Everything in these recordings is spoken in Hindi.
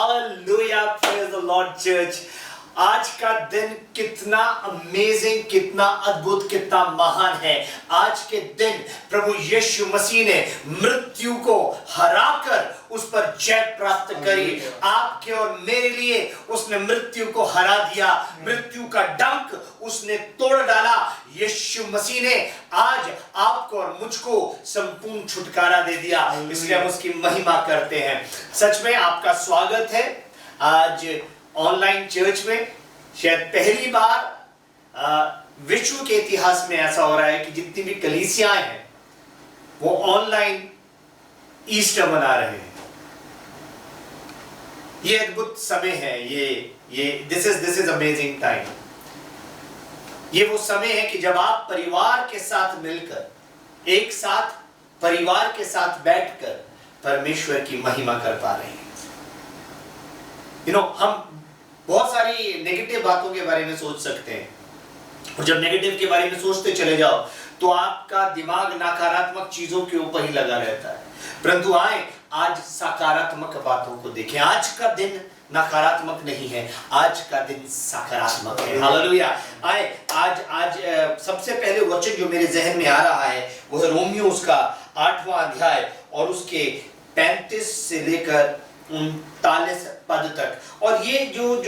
Hallelujah, praise the Lord church. आज का दिन कितना अमेजिंग, कितना अद्भुत, कितना महान है। आज के दिन प्रभु यीशु मसीह ने मृत्यु को हराकर उस पर जय प्राप्त करी। आपके और मेरे लिए उसने मृत्यु को हरा दिया, मृत्यु का डंक उसने तोड़ डाला। यीशु मसीह ने आज आपको और मुझको संपूर्ण छुटकारा दे दिया, इसलिए हम उसकी महिमा करते हैं। सच में आपका स्वागत है आज ऑनलाइन चर्च में। शायद पहली बार विश्व के इतिहास में ऐसा हो रहा है कि जितनी भी कलीसियाएं हैं वो ऑनलाइन ईस्टर मना रहे हैं। ये अद्भुत समय है, ये दिस इज अमेजिंग टाइम। ये वो समय है कि जब आप परिवार के साथ मिलकर, एक साथ परिवार के साथ बैठकर परमेश्वर की महिमा कर पा रहे हैं। हम बहुत सारी नेगेटिव बातों के बारे में सोच सकते हैं, और जब नेगेटिव के बारे में सोचते चले जाओ तो आपका दिमाग नकारात्मक चीजों के ऊपर ही लगा रहता है। परंतु आए आज सकारात्मक बातों को देखें। आज का दिन नकारात्मक नहीं है, आज का दिन सकारात्मक है। हालेलुया। आए आज सबसे पहले वचन जो मेरे जहन में आ रहा है वो है रोमियो उसका 8वां अध्याय और उसके 35 से लेकर 39 पद तक। और ये जो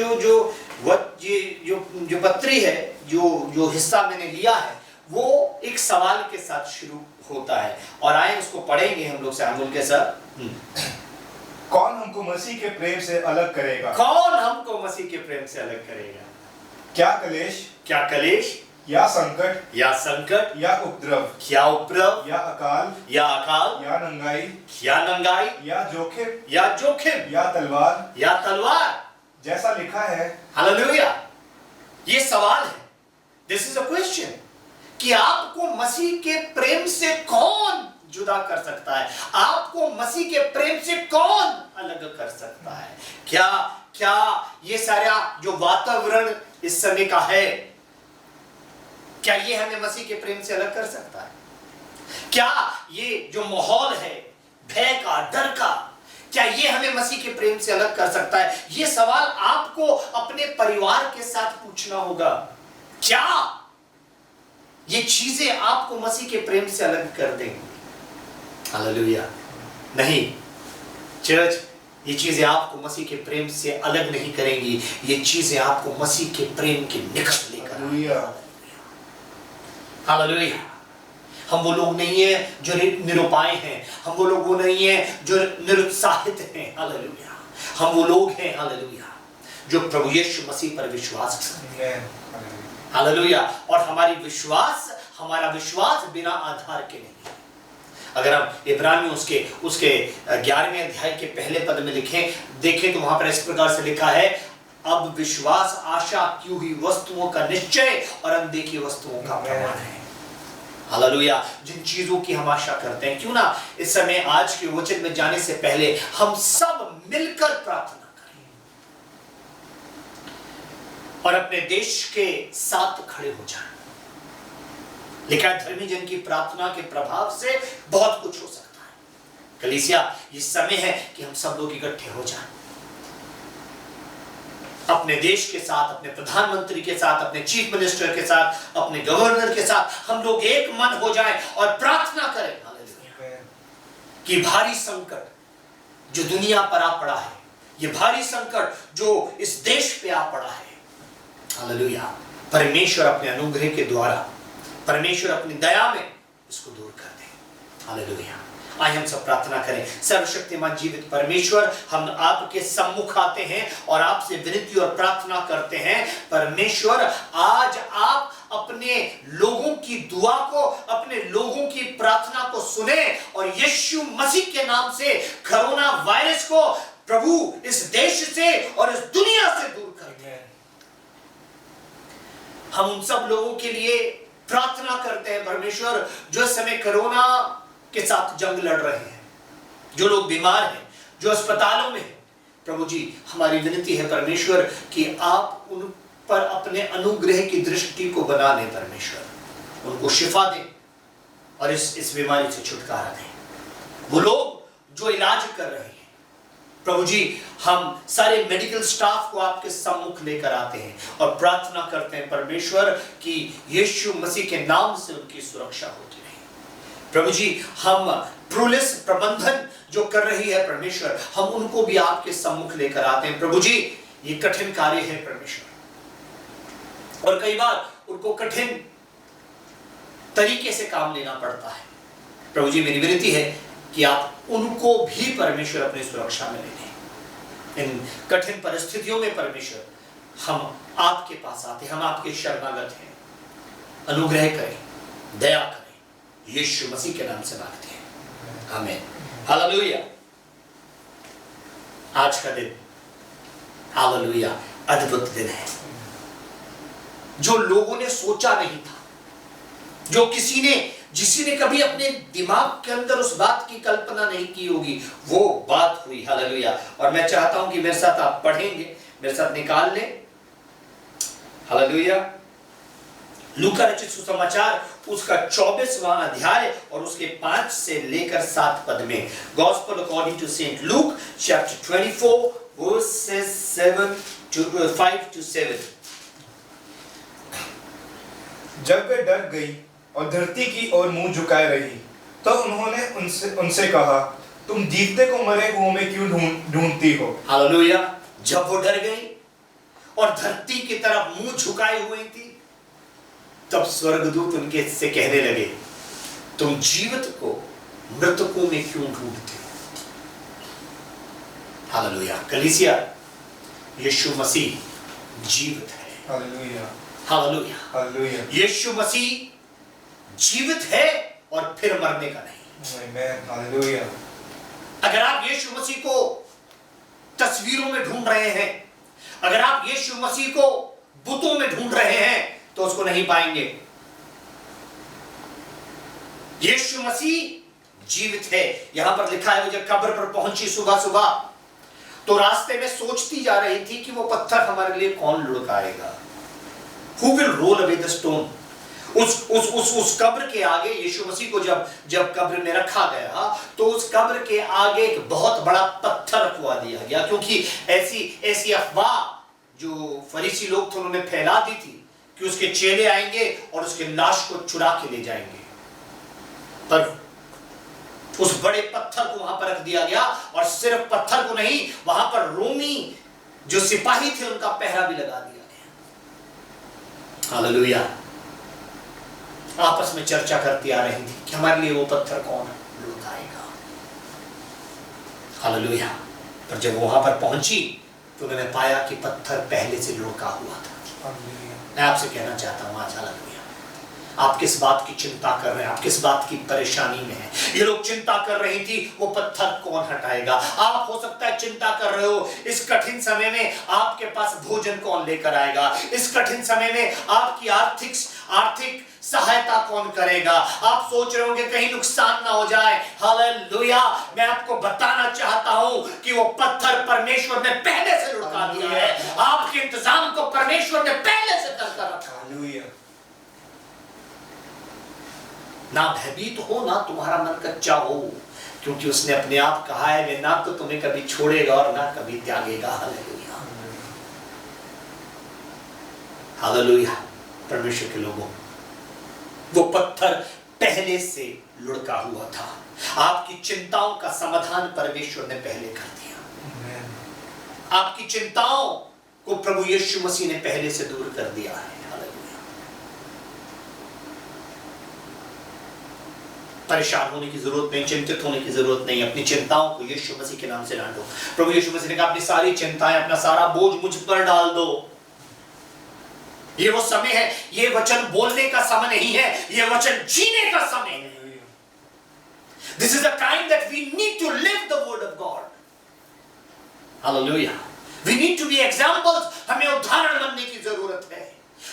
पत्री है, जो हिस्सा मैंने लिया है, वो एक सवाल के साथ शुरू होता है। और आए उसको पढ़ेंगे हम लोग सामूल के साथ। कौन हमको मसीह के प्रेम से अलग करेगा? कौन हमको मसीह के प्रेम से अलग करेगा? क्या कलेश या संकट या उपद्रव या अकाल या नंगाई या जोखिम या तलवार जैसा लिखा है। हालेलुया। ये सवाल है, दिस इज अ क्वेश्चन, कि आपको मसीह के प्रेम से कौन जुदा कर सकता है? आपको मसीह के प्रेम से कौन अलग कर सकता है? क्या ये सारा जो वातावरण इस समय का है, क्या ये हमें मसीह के प्रेम से अलग कर सकता है? क्या ये जो माहौल है भय का, डर का, क्या ये हमें मसीह के प्रेम से अलग कर सकता है? ये सवाल आपको अपने परिवार के साथ पूछना होगा। क्या ये चीजें आपको मसीह के प्रेम से अलग कर देंगी? हालेलुया। नहीं चर्च, ये चीजें आपको मसीह के प्रेम से अलग नहीं करेंगी। ये चीजें आपको मसीह के प्रेम के निकट लेकर। हालेलुया। हम वो लोग नहीं है जो निरुपाय हैं, हम वो लोग नहीं है जो निरुत्साहित हैं। हालेलुया। हम वो लोग हैं, हालेलुया, जो प्रभु यीशु मसीह पर विश्वास करते हैं। हालेलुया। और हमारा विश्वास बिना आधार के नहीं है। अगर हम इब्रानियों उसके 11वें अध्याय के पहले पद में देखें तो वहां पर इस प्रकार से लिखा है, अब विश्वास आशा की हुई वस्तुओं का निश्चय और अनदेखी वस्तुओं का प्रमाण है। हालेलुया। जिन चीजों की हम आशा करते हैं, क्यों ना इस समय आज के वचन में जाने से पहले हम सब मिलकर प्रार्थना करें और अपने देश के साथ खड़े हो जाएं। लिखा है, धर्मी जन की प्रार्थना के प्रभाव से बहुत कुछ हो सकता है। कलीसिया, ये समय है कि हम सब लोग इकट्ठे हो जाएं, अपने देश के साथ, अपने प्रधानमंत्री के साथ, अपने चीफ मिनिस्टर के साथ, अपने गवर्नर के साथ हम लोग एक मन हो जाएं और प्रार्थना करें। हालेलुया। कि भारी संकट जो दुनिया पर आ पड़ा है, ये भारी संकट जो इस देश पे आ पड़ा है, हालेलुया, परमेश्वर अपने अनुग्रह के द्वारा, परमेश्वर अपनी दया में इसको दूर कर दे। हालेलुया। आइए हम सब प्रार्थना करें। सर्वशक्तिमान जीवित परमेश्वर, हम आपके सम्मुख आते हैं और आपसे विनती और प्रार्थना करते हैं। परमेश्वर, आज आप अपने लोगों की दुआ को, अपने लोगों की प्रार्थना को सुने और यीशु मसीह के नाम से कोरोना वायरस को प्रभु इस देश से और इस दुनिया से दूर कर दें। हम उन सब लोगों के लिए प्रार्थना करते हैं परमेश्वर जो इस समय कोरोना के साथ जंग लड़ रहे हैं, जो लोग बीमार हैं, जो अस्पतालों में हैं। प्रभु जी, हमारी विनती है परमेश्वर कि आप उन पर अपने अनुग्रह की दृष्टि को बना लें। परमेश्वर, उनको शिफा दें और इस बीमारी से छुटकारा दें। वो लोग जो इलाज कर रहे हैं, प्रभु जी, हम सारे मेडिकल स्टाफ को आपके सम्मुख लेकर आते हैं और प्रार्थना करते हैं परमेश्वर कि यीशु मसीह के नाम से उनकी सुरक्षा होती रहे। प्रभु जी, हम पुलिस प्रबंधन जो कर रही है परमेश्वर, हम उनको भी आपके सम्मुख लेकर आते हैं। प्रभु जी, ये कठिन कार्य है परमेश्वर, और कई बार उनको कठिन तरीके से काम लेना पड़ता है। प्रभु जी, मेरी विनती है कि आप उनको भी परमेश्वर अपनी सुरक्षा में ले लें। इन कठिन परिस्थितियों में परमेश्वर, हम आपके पास आते हैं, हम आपके शरणागत हैं। अनुग्रह करें, दया करें, यीशु मसीह के नाम से मांगते हैं, आमीन। हालेलुया। आज का दिन, हालेलुया, अद्भुत दिन है, जो लोगों ने सोचा नहीं था, जो जिसी ने कभी अपने दिमाग के अंदर उस बात की कल्पना नहीं की होगी, वो बात हुई। हालेलुया। और मैं चाहता हूं कि मेरे साथ आप पढ़ेंगे, मेरे साथ निकाल लें। हालेलुया। लूका रचित सुसमाचार उसका 24वां अध्याय और उसके 5 से लेकर 7 पद में। Gospel according to Saint Luke chapter 24 verses 5 to 7। जब वे डर गई और धरती की ओर मुंह झुकाए रही, तो उन्होंने उनसे कहा, तुम जीते को मरे हुओं में क्यों ढूंढती हो। हालेलुया। जब वो डर गई और धरती की तरफ मुंह झुकाए हुए थी, तब स्वर्गदूत उनके से कहने लगे, तुम जीवित को मृतकों में क्यों ढूंढते हो। हालेलुया। कलीसिया, यीशु मसीह जीवित है। हालेलुया। हालेलुया। हालेलुया। यीशु मसीह जीवित है और फिर मरने का नहीं। आमीन। हालेलुया। अगर आप यीशु मसीह को तस्वीरों में ढूंढ रहे हैं, अगर आप यीशु मसीह को बुतों में ढूंढ रहे हैं, तो उसको नहीं पाएंगे। यीशु मसीह जीवित है। यहां पर लिखा है, वो जब कब्र पर पहुंची सुबह सुबह, तो रास्ते में सोचती जा रही थी कि वो पत्थर हमारे लिए कौन लुढ़काएगा। Who will roll away the stone? उस कब्र के आगे यीशु मसीह को जब कब्र में रखा गया, तो उस कब्र के आगे एक बहुत बड़ा पत्थर रखवा दिया गया, क्योंकि ऐसी अफवाह जो फरीसी लोग थे उन्होंने फैला दी थी कि उसके चेले आएंगे और उसके लाश को चुरा के ले जाएंगे। पर उस बड़े पत्थर को वहां पर रख दिया गया, और सिर्फ पत्थर को नहीं, वहां पर रोमी जो सिपाही थे उनका पहरा भी लगा दिया गया। हालेलुया। आपस में चर्चा करती आ रही थी कि हमारे लिए वो पत्थर कौन लुढ़काएगा। हालेलुया। पर जब वहां पर पहुंची तो उन्होंने पाया कि पत्थर पहले से लुढ़का हुआ था। मैं आपसे कहना चाहता हूं आज, हालेलुया, आप किस बात की चिंता कर रहे हैं, आप किस बात की परेशानी में हैं। ये लोग चिंता कर रही थी, वो पत्थर कौन हटाएगा। आप हो सकता है चिंता कर रहे हो, इस कठिन समय में आपके पास भोजन कौन लेकर आएगा, इस कठिन समय में आपकी आर्थिक सहायता कौन करेगा। आप सोच रहे होंगे कहीं नुकसान ना हो जाए। हालेलुया। मैं आपको बताना चाहता हूं कि वो पत्थर परमेश्वर ने पहले से लुढ़का दिया है। आपके इंतजाम को परमेश्वर ने पहले से कर रखा। हालेलुया। ना भयभीत हो, ना तुम्हारा मन कच्चा हो, क्योंकि उसने अपने आप कहा है, वे ना तो तुम्हें कभी छोड़ेगा और ना कभी त्यागेगा। हालेलुया। हालेलुया। परमेश्वर के लोगों, वो पत्थर पहले से लुढ़का हुआ था। आपकी चिंताओं का समाधान परमेश्वर ने पहले कर दिया। आपकी चिंताओं को प्रभु यीशु मसीह ने पहले से दूर कर दिया है। हालेलुया। परेशान होने की जरूरत नहीं, चिंतित होने की जरूरत नहीं। अपनी चिंताओं को यीशु मसीह के नाम से डाल दो। प्रभु यीशु मसीह ने कहा, अपनी सारी चिंताएं, अपना सारा बोझ मुझ पर डाल दो। ये वो समय है, ये वचन बोलने का समय नहीं है, ये वचन जीने का समय है। This is the time that we need to live the word of God. Hallelujah. We need to be examples. हमें उदाहरण बनने की जरूरत है,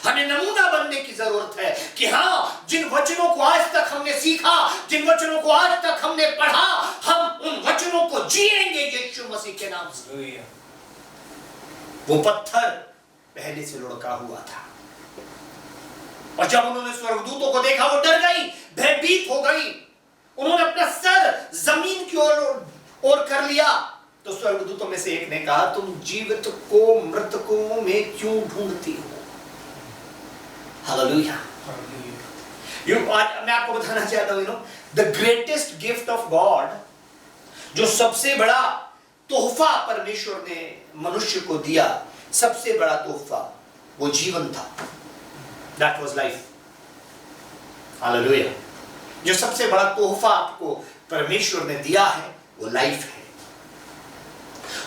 हमें नमूना बनने की जरूरत है कि हाँ, जिन वचनों को आज तक हमने सीखा, जिन वचनों को आज तक हमने पढ़ा, हम उन वचनों को जिएंगे यीशु मसीह के नाम से। वो पत्थर पहले से लुढ़का हुआ था, और जब उन्होंने स्वर्गदूतों को देखा, वो डर गई, भयभीत हो गई। उन्होंने अपना सर जमीन की ओर कर लिया, तो स्वर्गदूतों में से एक ने कहा, तुम जीवित को मृतकों में क्यों ढूंढती हो? हालेलुया। मैं आपको बताना चाहता हूं, the greatest gift of God, जो सबसे बड़ा तोहफा परमेश्वर ने मनुष्य को दिया, सबसे बड़ा तोहफा वो जीवन था। That was life. हालेलुया। जो सबसे बड़ा तोहफा आपको परमेश्वर ने दिया है वो लाइफ है।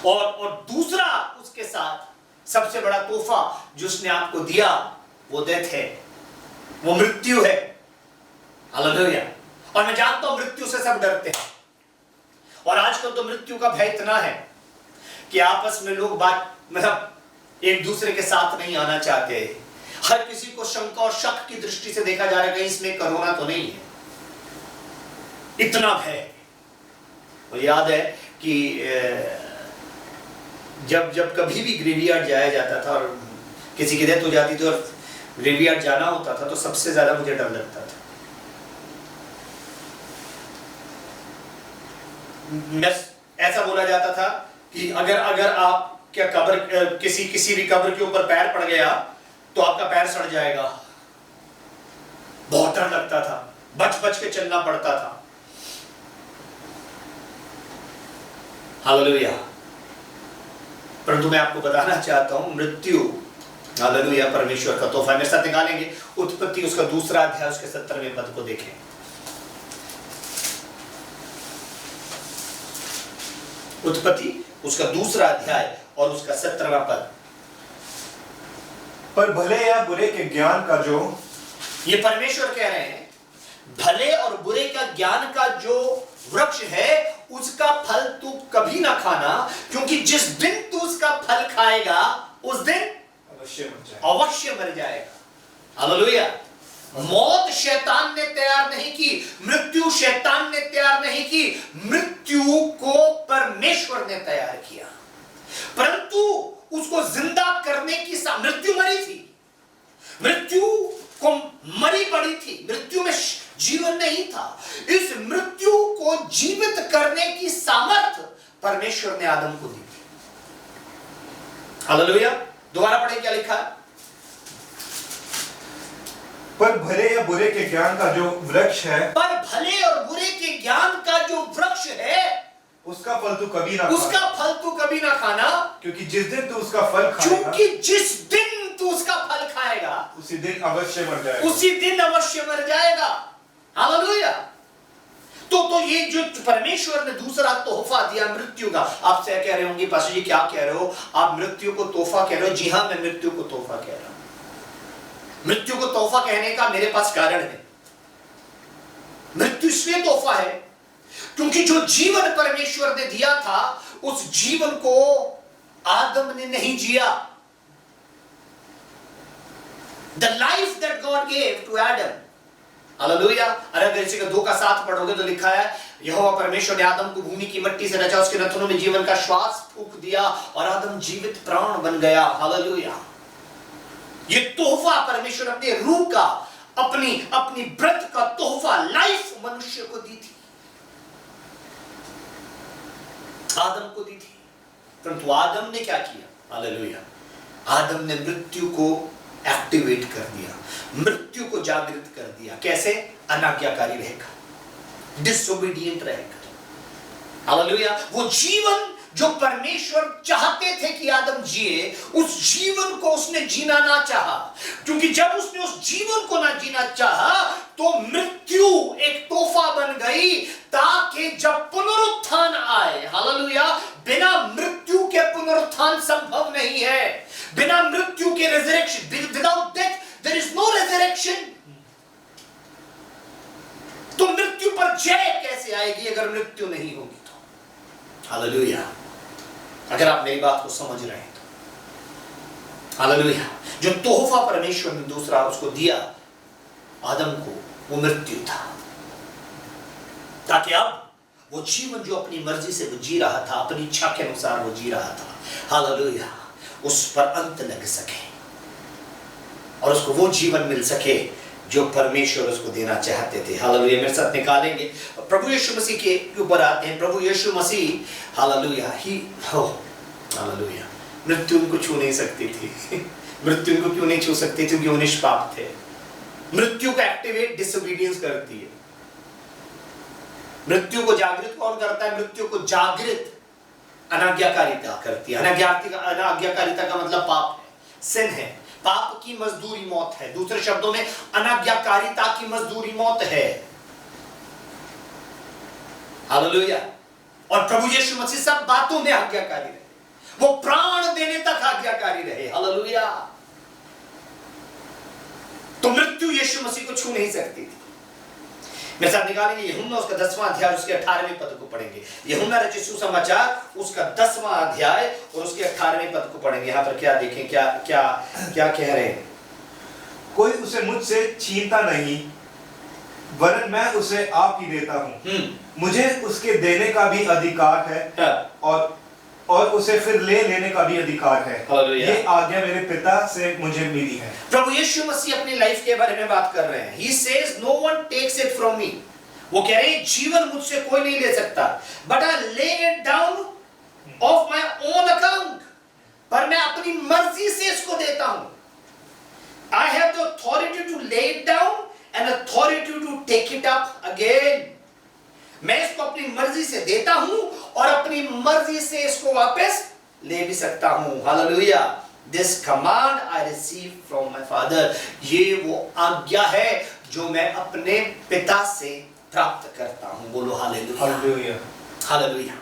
और दूसरा उसके साथ सबसे बड़ा तोहफा जो उसने आपको दिया वो डेथ है, वो मृत्यु है। हालेलुया। और मैं जानता हूं मृत्यु से सब डरते हैं, और आजकल तो मृत्यु का भय इतना है कि आपस में लोग मतलब एक दूसरे के साथ नहीं आना चाहते। हर किसी को शंका और शक की दृष्टि से देखा जा रहा है, इसमें कोरोना तो नहीं है, इतना भय। और याद है कि जब कभी भी ग्रेवयार्ड जाया जाता था और किसी की डेथ हो जाती थी और ग्रेवयार्ड जाना होता था, तो सबसे ज्यादा मुझे डर लगता था। ऐसा बोला जाता था कि अगर आप क्या कब्र किसी भी कब्र के ऊपर पैर पड़ गया तो आपका पैर सड़ जाएगा। बहुत डर लगता था, बच बच के चलना पड़ता था। हालेलुया। परंतु मैं आपको बताना चाहता हूं, मृत्यु, हालेलुया, परमेश्वर का तोहफा। मेरे साथ निकालेंगे उत्पत्ति उसका 2 अध्याय उसके 17वें पद को देखें। उत्पत्ति उसका 2 अध्याय और उसका 17वां पद। पर भले या बुरे के ज्ञान का जो, ये परमेश्वर कह रहे हैं, भले और बुरे का ज्ञान का जो वृक्ष है उसका फल तू कभी ना खाना, क्योंकि जिस दिन तू उसका फल खाएगा उस दिन अवश्य मर जाएगा। हालेलुया। मौत शैतान ने तैयार नहीं की, मृत्यु शैतान ने तैयार नहीं की, मृत्यु को परमेश्वर ने तैयार किया। परंतु उसको जिंदा करने की मृत्यु मरी थी, मृत्यु को मरी पड़ी थी, मृत्यु में जीवन नहीं था। इस मृत्यु को जीवित करने की सामर्थ्य परमेश्वर ने आदम को दी थी। हालेलुया। दोबारा पढ़ें क्या लिखा है। पर भले या बुरे के ज्ञान का जो वृक्ष है, पर भले और बुरे के ज्ञान का जो वृक्ष है उसका फल तू कभी ना खाना, उसका फल तू कभी ना खाना, क्योंकि जिस दिन तू उसका फल खाएगा, क्योंकि जिस दिन तू उसका फल खाएगा उसी दिन अवश्य मर जाएगा, उसी दिन अवश्य मर जाएगा। हालेलुया। तो ये जो परमेश्वर ने दूसरा तोहफा दिया मृत्यु का, आप क्या कह रहे होंगे पास्टर जी, क्या कह रहे हो आप, मृत्यु को तोहफा कह रहे हो? जी हां, मैं मृत्यु को तोहफा कह रहा हूं। मृत्यु को तोहफा कहने का मेरे पास कारण है। मृत्यु इसलिए तोहफा है क्योंकि जो जीवन परमेश्वर ने दिया था उस जीवन को आदम ने नहीं जिया। The life that God gave to Adam, hallelujah. अगर इसी का 2 का 7 पढ़ोगे तो लिखा है, यहोवा परमेश्वर ने आदम को भूमि की मिट्टी से रचा, उसके नथनों में जीवन का श्वास फूंक दिया और आदम जीवित प्राण बन गया। हालेलुया। ये तोहफा परमेश्वर अपने रूह का, अपनी ब्रेथ का तोहफा, लाइफ मनुष्य को दी थी, आदम को दी थी। परंतु आदम ने क्या किया? हालेलुया। आदम ने मृत्यु को एक्टिवेट कर दिया, मृत्यु को जागृत कर दिया। कैसे? अनाज्ञाकारी रहेगा, डिसोबीडिएंट रहेगा। हालेलुया। वो जीवन जो परमेश्वर चाहते थे कि आदम जिए, उस जीवन को उसने जीना ना चाहा, क्योंकि जब उसने उस जीवन को ना जीना चाहा तो मृत्यु एक तोहफा बन गई, ताकि जब पुनरुत्थान आए, हालेलुया, बिना मृत्यु के पुनरुत्थान संभव नहीं है। बिना मृत्यु के resurrection, without death there is no resurrection. तो मृत्यु पर जय कैसे आएगी अगर मृत्यु नहीं होगी तो? हालेलुया। अगर आप मेरी बात को समझ रहे हैं तो हालेलुया। जो तोहफा परमेश्वर ने दूसरा उसको दिया आदम को, वो मृत्यु था, ताकि अब वो जीवन जो अपनी मर्जी से वो जी रहा था, अपनी इच्छा के अनुसार वो जी रहा था, हालेलुया, उस पर अंत लग सके और उसको वो जीवन मिल सके जो परमेश्वर उसको देना चाहते थे। हालेलुया, मेरे साथ निकालेंगे। प्रभु यीशु मसीह के ऊपर आते हैं। प्रभु यीशु मसीह हालेलुया हालेलुया, मृत्यु उनको छू नहीं सकती थी। मृत्यु उनको क्यों नहीं छू सकती थी? क्योंकि वो निष्पाप थे। मृत्यु को एक्टिवेट डिसोबीडियंस करती है। मृत्यु को जागृत कौन करता है? मृत्यु को जागृत अनाज्ञाकारिता करती है। अनाज्ञाकारिता का मतलब पाप है, सिन है। पाप की मजदूरी मौत है। दूसरे शब्दों में अनाज्ञाकारिता की मजदूरी मौत है। हालेलुया। और प्रभु यीशु मसीह सब बातों में आज्ञाकारी रहे, वो प्राण देने तक आज्ञाकारी रहे। हालेलुया। तो मृत्यु यीशु मसीह को छू नहीं सकती थी। मेरे साथ निकालेंगे यूहन्ना उसका 10वां अध्याय उसके 18वें पद को पढ़ेंगे। यूहन्ना रचित सुसमाचार उसका 10वां अध्याय और उसके 18वें पद को पढ़ेंगे। यहाँ पर क्या देखें, क्या क्या क्या कह रहे हैं? कोई उसे मुझसे छीनता नहीं, वरन मैं उसे आप ही देता हूँ। मुझे उसके देने का भी अधिकार है और उसे फिर ले लेने का भी अधिकार है। ये आज्ञा मेरे पिता से मुझे मिली है। प्रभु यीशु मसीह अपनी लाइफ के बारे में बात कर रहे हैं। He says no one takes it from me। वो कह रहे हैं जीवन मुझसे कोई नहीं ले सकता, but I lay it down of my own account। पर मैं अपनी मर्जी से इसको देता हूं। I have the authority to lay it down and authority to take it up again। मैं इसको अपनी मर्जी से देता हूं और अपनी मर्जी से इसको वापस ले भी सकता हूं। Hallelujah. This command I receive from my father। ये वो आज्ञा है जो मैं अपने पिता से प्राप्त करता हूं। बोलो हालेलुया। Hallelujah hallelujah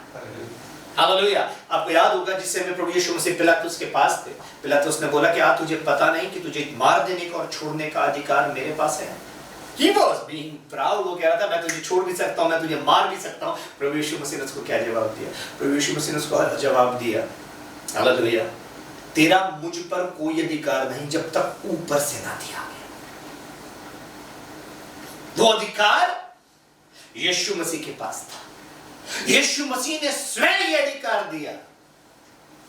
hallelujah. आपको याद होगा जिस समय प्रभु यीशु मसीह पिलातुस के पास थे, पिलातुस ने बोला कि तुझे पता नहीं कि तुझे मार देने का और छोड़ने का अधिकार मेरे पास है। He was being proud। वो कह रहा था मैं तुझे छोड़ भी सकता हूं, मैं तुझे मार भी सकता हूं। प्रभु यीशु मसीह ने उसको क्या जवाब दिया? प्रभु यीशु मसीह ने उसको जवाब दिया, हालेलुया, तेरा मुझ पर कोई अधिकार नहीं जब तक ऊपर से ना दिया गया। वो अधिकार यीशु मसीह के पास था। यीशु मसीह ने स्वयं ये अधिकार दिया।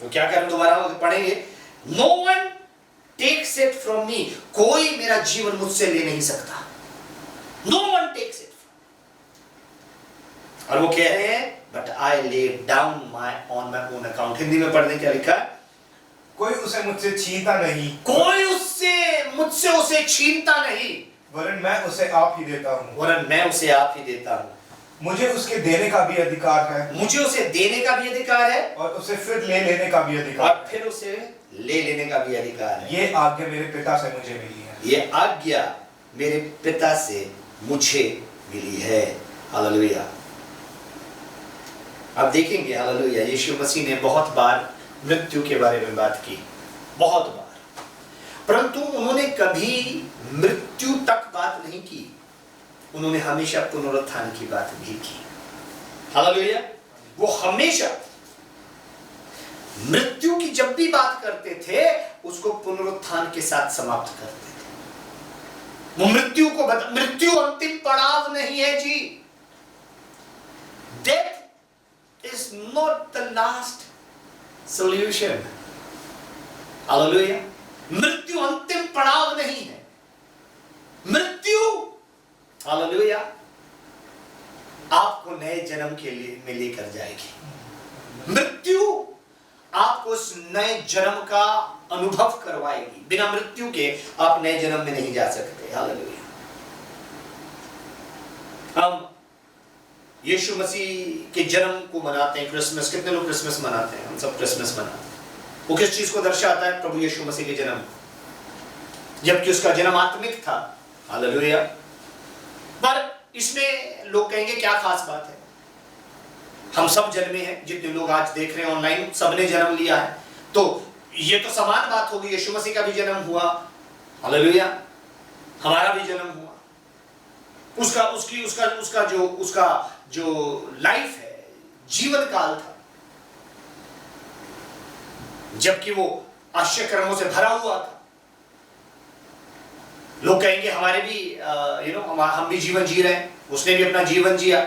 तो क्या करें? दोबारा पढ़ेंगे। No one takes it from me. कोई मेरा जीवन मुझसे ले नहीं सकता। No one takes it. और वो कह रहे हैं but I lay down on my own account. Hindi में पढ़ने क्या लिखा है? कोई उसे मुझसे छीनता नहीं, कोई मुझसे उसे छीनता नहीं, वरन मैं उसे आप ही देता हूँ। वरन मैं उसे आप ही देता हूँ। मुझे उसके देने का भी अधिकार है, मुझे उसे देने का भी अधिकार है और उसे फिर ले लेने का भी अधिकार और फिर उसे ले लेने का भी अधिकार है। ये आज्ञा मेरे पिता से मुझे मिली है। ये आज्ञा मेरे पिता से मुझे मिली है। हालेलुया। अब देखेंगे हालेलुया, यीशु मसीह ने बहुत बार मृत्यु के बारे में बात की, बहुत बार, परंतु उन्होंने कभी मृत्यु तक बात नहीं की। उन्होंने हमेशा पुनरुत्थान की बात भी की। हालेलुया। वो हमेशा मृत्यु की जब भी बात करते थे उसको पुनरुत्थान के साथ समाप्त करते थे। वो मृत्यु को मृत्यु अंतिम पड़ाव नहीं है जी। Death is not the last solution. Hallelujah. मृत्यु अंतिम पड़ाव नहीं है। मृत्यु हालेलुया आपको नए जन्म के लिए में लेकर जाएगी। मृत्यु आपको उस नए जन्म का अनुभव करवाएगी। बिना मृत्यु के आप नए जन्म में नहीं जा सकते। हालेलुया। हम यीशु मसीह के जन्म को मनाते हैं, क्रिसमस। कितने लोग क्रिसमस मनाते हैं? हम सब क्रिसमस मनाते हैं। वो किस चीज को दर्शाता है? प्रभु यीशु मसीह के जन्म, जबकि उसका जन्म आत्मिक था। हालेलुया। पर इसमें लोग कहेंगे क्या खास बात है? हम सब जन्मे हैं, जितने लोग आज देख रहे हैं ऑनलाइन, सबने जन्म लिया है, तो ये तो समान बात होगी। यीशु मसीह का भी जन्म हुआ, हालेलुया, हमारा भी जन्म हुआ। उसका जो लाइफ है, जीवन काल था, जबकि वो आश्चर्य कर्मों से भरा हुआ था। लोग कहेंगे हमारे भी हम भी जीवन जी रहे हैं, उसने भी अपना जीवन जिया,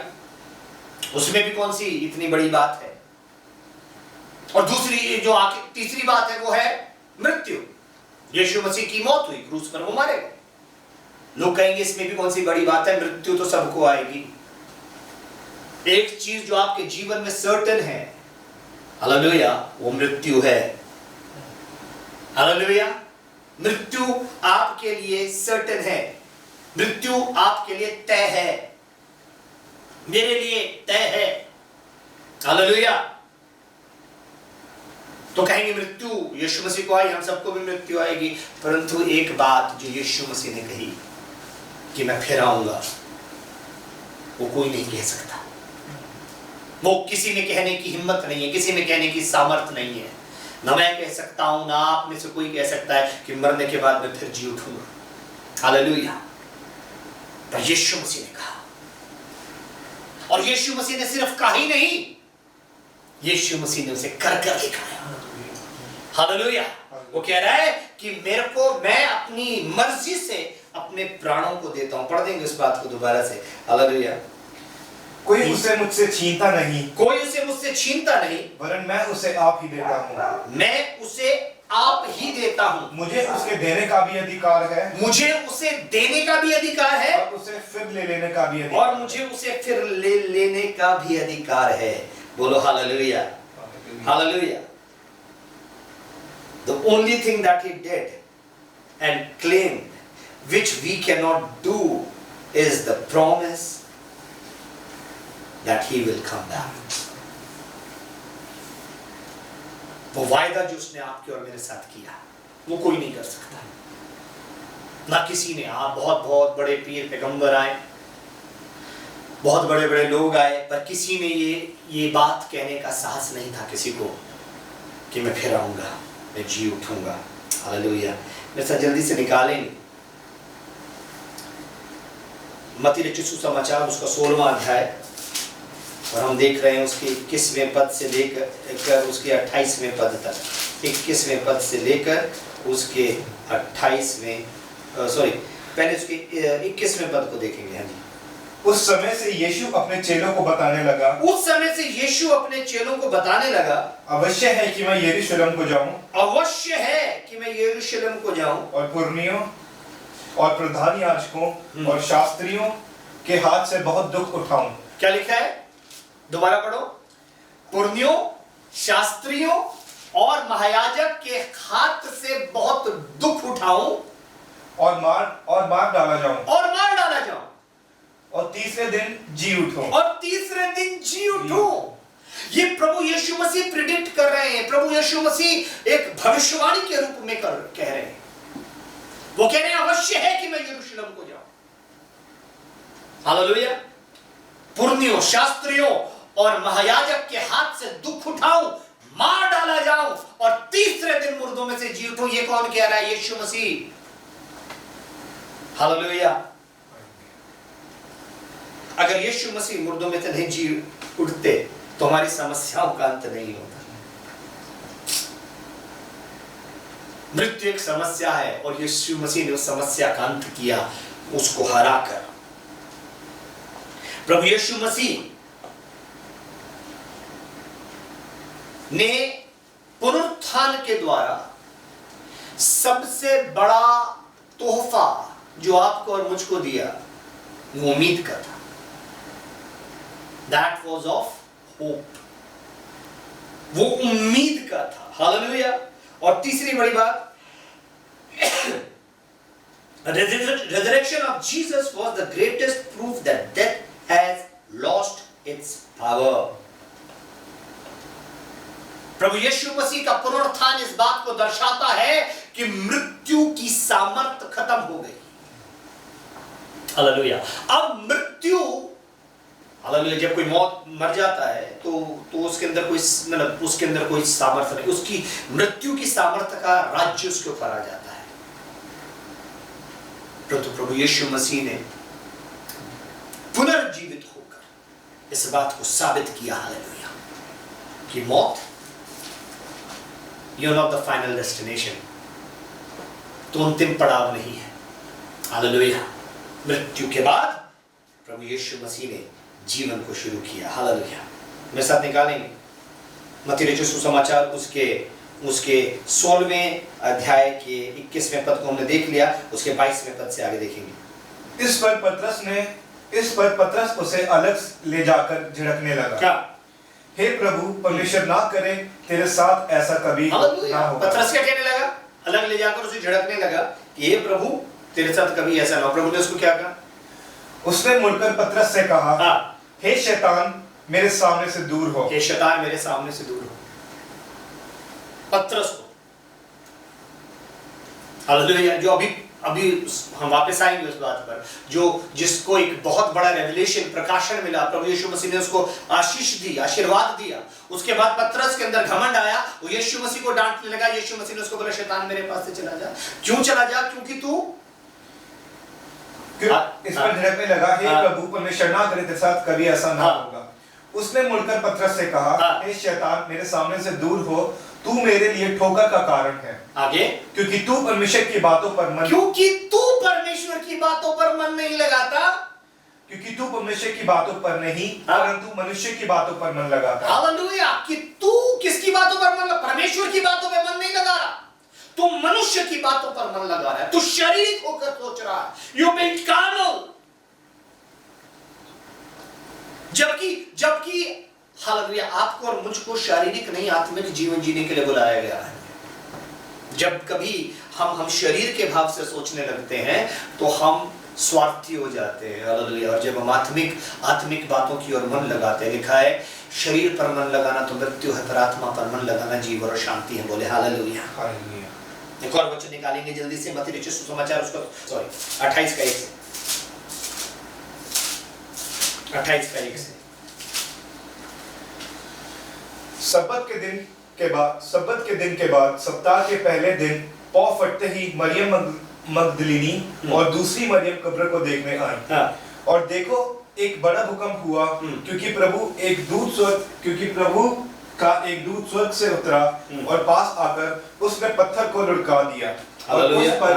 उसमें भी कौन सी इतनी बड़ी बात है। और दूसरी जो तीसरी बात है वो है मृत्यु। यीशु मसीह की मौत हुई, क्रूस पर वो मारे गए। लोग कहेंगे इसमें भी कौन सी बड़ी बात है, मृत्यु तो सबको आएगी। एक चीज जो आपके जीवन में सर्टेन है, हालेलुया, वो मृत्यु है। हालेलुया, मृत्यु आपके लिए सर्टेन है, मृत्यु आपके लिए तय है, मेरे लिए तय है। हालेलुया। तो कहेंगे मृत्यु यीशु मसीह को आई, हम सबको भी मृत्यु आएगी, परंतु एक बात जो यीशु मसीह ने कही कि मैं फिर आऊंगा, वो कोई नहीं कह सकता। वो किसी में कहने की हिम्मत नहीं है, किसी में कहने की सामर्थ नहीं है। ना मैं कह सकता हूं, ना आप में से कोई कह सकता है कि मरने के बाद मैं फिर जी उठूंगा। हालेलुया। पर यीशु मसीह ने कहा, और यीशु मसीह ने सिर्फ कहा ही नहीं, यीशु मसीह ने उसे कर कर दिखाया। हालेलुया। वो कह रहा है कि मेरे को, मैं अपनी मर्जी से अपने प्राणों को देता हूं। पढ़ देंगे उस बात को दोबारा से। हालेलुया। कोई उसे मुझसे छीनता नहीं, कोई उसे मुझसे छीनता नहीं, वरन मैं उसे आप ही देता हूँ। मैं उसे आप ही देता हूँ। मुझे उसके देने का भी अधिकार है, मुझे उसे देने का भी अधिकार है, और उसे फिर ले लेने का भी अधिकार, और मुझे उसे फिर ले लेने का भी अधिकार है। बोलो hallelujah, hallelujah. The only thing that he did and claimed, which we cannot do, is the promise that he will come back. वो वायदा जो उसने आपके और मेरे साथ किया, वो कोई नहीं कर सकता। ना किसी ने। आप बहुत बहुत बड़े पीर पैगंबर आए, बहुत बड़े बड़े लोग आए, पर किसी ने ये बात कहने का साहस नहीं था किसी को कि मैं फिर आऊंगा, मैं जी उठूंगा। हालेलुया। मेरे साथ जल्दी से निकालेंगे मत्ती रचित सुसमाचार, उसका 16वां अध्याय, और हम देख रहे हैं उसके 21वें पद से लेकर उसके 28वें पद तक। 21वें पद से लेकर उसके 28वें, सॉरी, पहले उसके 21वें पद को देखेंगे। हाँ जी। उस समय से यीशु अपने चेलों को बताने लगा, उस समय से यीशु अपने चेलों को बताने लगा, अवश्य है कि मैं यरूशलेम को जाऊं, अवश्य है कि मैं यरूशलेम को जाऊं, और पुरनियों और प्रधान याजकों और शास्त्रियों के हाथ से बहुत दुख उठाऊं। क्या लिखा है? दोबारा पढ़ो। पुरनियों, शास्त्रियों और महायाजक के हाथ से बहुत दुख उठाऊं, और मार डाला जाऊं, और मार डाला जाऊं, और तीसरे दिन जी उठूं, और तीसरे दिन जी उठूं। ये प्रभु यीशु मसीह प्रिडिक्ट कर रहे हैं। प्रभु यीशु मसीह एक भविष्यवाणी के रूप में कह रहे हैं। वो कह रहे हैं अवश्य है कि मैं यरूशलेम को जाऊं। हालेलुया। पुरनियों, शास्त्रियों और महायाजक के हाथ से दुख उठाऊं, मार डाला जाऊं, और तीसरे दिन मुर्दों में से जी उठूं। ये कौन कह रहा है? यीशु मसीह। हालेलुया। अगर यीशु मसीह मुर्दों में से नहीं जी उठते तो हमारी समस्याओं का अंत नहीं होता। मृत्यु एक समस्या है, और यीशु मसीह ने उस समस्या का अंत किया, उसको हराकर। प्रभु यीशु मसीह ने पुनरुत्थान के द्वारा सबसे बड़ा तोहफा जो आपको और मुझको दिया, वो उम्मीद का था। That was of hope. वो उम्मीद का था। हालेलुया। और तीसरी बड़ी बात, resurrection of Jesus was the greatest proof that death has lost its power. प्रभु यीशु मसीह का पुनरुत्थान इस बात को दर्शाता है कि मृत्यु की सामर्थ खत्म हो गई। हालेलुया। अब मृत्यु, हालेलुया, जब कोई मौत मर जाता है तो उसके अंदर कोई, मतलब उसके अंदर कोई सामर्थ्य नहीं, उसकी मृत्यु की सामर्थ्य का राज्य उसके ऊपर आ जाता है। परंतु प्रभु यीशु मसीह ने पुनर्जीवित होकर इस बात को साबित किया, हालेलुया, कि मौत, you are not the final destination, तो अंतिम पड़ाव नहीं है। हालेलुया। मृत्यु के बाद प्रभु यीशु मसीह ने जीवन को शुरू किया। हालेलुया। मेरे साथ निकालेंगे मत्ती रचित सुसमाचार, उसके 16वें अध्याय के 21वें पद को हमने देख लिया, उसके 22वें पद से आगे देखेंगे। इस पर पतरस उसे अलग ले जाकर झिड़कने लगा। क्या? हे प्रभु, परमेश्वर ना करे तेरे साथ ऐसा कभी ना हो। पतरस क्या कहने लगा? अलग ले जाकर उसे झिड़कने लगा कि हे प्रभु, तेरे साथ कभी ऐसा ना हो। प्रभु ने उसको क्या कहा? उसने मुड़कर पतरस से कहा, हे शैतान, मेरे सामने से दूर हो। हे शैतान, मेरे सामने से दूर हो। पतरस को, हालेलुया, जो अभी हम वापस आएंगे उस बात पर, जिसको एक बहुत बड़ा रेवलेशन, प्रकाशन मिला, प्रभु यीशु मसीह ने उसको आशीष दी, आशीर्वाद दिया। उसके बाद पतरस के अंदर घमंड आया, वो यीशु मसीह को डांटने लगा। यीशु मसीह ने उसको बोला, शैतान मेरे पास से चला जा। क्यों चला जा? क्योंकि तू इस पर झिड़कने लगा, हे प्रभु, परमेश्वर ना करे तेरे साथ कभी ऐसा ना होगा। उसने मुड़कर पतरस से कहा, हे शैतान, मेरे सामने से दूर हो, तू मेरे लिए ठोकर का कारण है। आगे, क्योंकि तू परमेश्वर की बातों पर मन नहीं लगाता। क्योंकि तू परमेश्वर की बातों पर नहीं, परंतु मनुष्य की बातों पर मन लगाता। हालेलुया, कि तू किसकी बातों पर मन? परमेश्वर की बातों पर मन नहीं लगा रहा, तू मनुष्य की बातों पर मन लगा रहा है। तू शारीरिक होकर सोच रहा है, यू बीइंग कार्नल। जबकि हालेलुया, आपको और मुझको शारीरिक नहीं, आत्मिक जीवन जीने के लिए बुलाया गया है। जब कभी हम शरीर के भाव से सोचने लगते हैं तो हम स्वार्थी हो जाते हैं। हालेलुया। और जब हम आत्मिक बातों की ओर मन लगाते हैं, लिखा है शरीर पर मन लगाना तो मृत्यु है, पर आत्मा पर मन लगाना जीवन और शांति है। बोले हालेलुया। एक और वचन निकालेंगे जल्दी से, मत्ती रचित सुसमाचार 28 का 1 से 28 का 1 से। सब्बत के दिन के बाद सप्ताह के पहले दिन पौ फटते ही मरियम मगदलिनी और दूसरी मरियम कब्र को देखने आई। और देखो, एक बड़ा भूकंप हुआ, क्योंकि प्रभु का एक दूत स्वर्ग से उतरा और पास आकर उसने पत्थर को लुढ़का दिया और उस पर